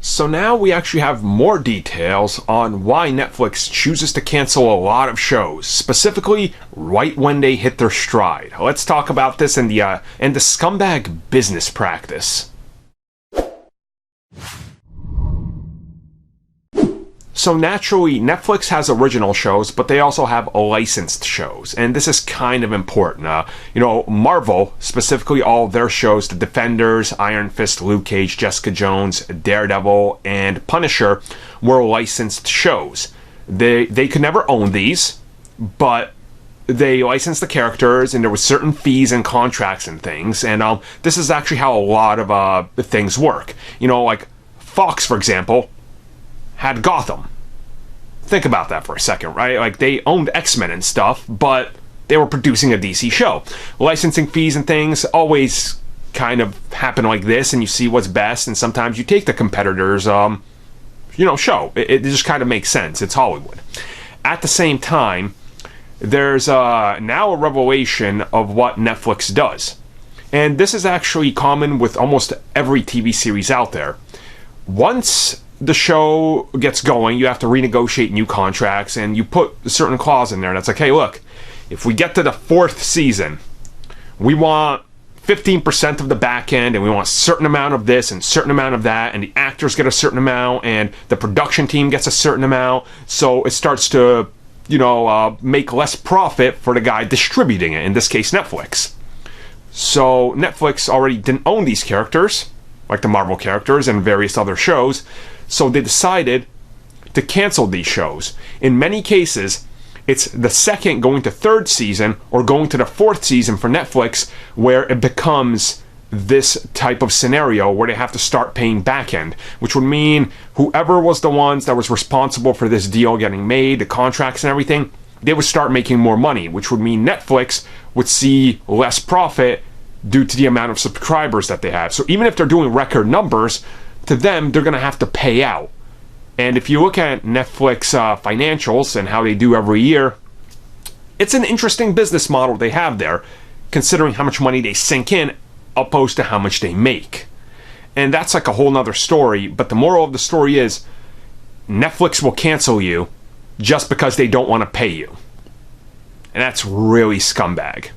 So now we actually have more details on why Netflix chooses to cancel a lot of shows, specifically right when they hit their stride. Let's talk about this in the scumbag business practice. So naturally, Netflix has original shows, but they also have licensed shows, and this is kind of important. Marvel, specifically all of their shows, The Defenders, Iron Fist, Luke Cage, Jessica Jones, Daredevil, and Punisher, were licensed shows. They could never own these, but they licensed the characters, and there was certain fees and contracts and things, and this is actually how a lot of things work. Like Fox, for example, had Gotham. Think about that for a second, right? Like, they owned X-Men and stuff, but they were producing a DC show. Licensing fees and things always kind of happen like this, and you see what's best, and sometimes you take the competitor's, show. It just kind of makes sense. It's Hollywood. At the same time, there's now a revelation of what Netflix does. And this is actually common with almost every TV series out there. Once the show gets going, you have to renegotiate new contracts, and you put a certain clause in there that's like, hey, look, if we get to the 4th season, we want 15% of the back end, and we want a certain amount of this and a certain amount of that, and the actors get a certain amount, and the production team gets a certain amount, so it starts to, make less profit for the guy distributing it, in this case, Netflix. So Netflix already didn't own these characters, like the Marvel characters and various other shows, so they decided to cancel these shows. In many cases, it's the 2nd going to 3rd season or going to the 4th season for Netflix where it becomes this type of scenario where they have to start paying back end, which would mean whoever was the ones that was responsible for this deal getting made, the contracts and everything, they would start making more money, which would mean Netflix would see less profit due to the amount of subscribers that they have. So even if they're doing record numbers, to them, they're going to have to pay out. And if you look at Netflix financials and how they do every year, it's an interesting business model they have there, considering how much money they sink in opposed to how much they make. And that's like a whole nother story, but the moral of the story is Netflix will cancel you just because they don't want to pay you. And that's really scumbag.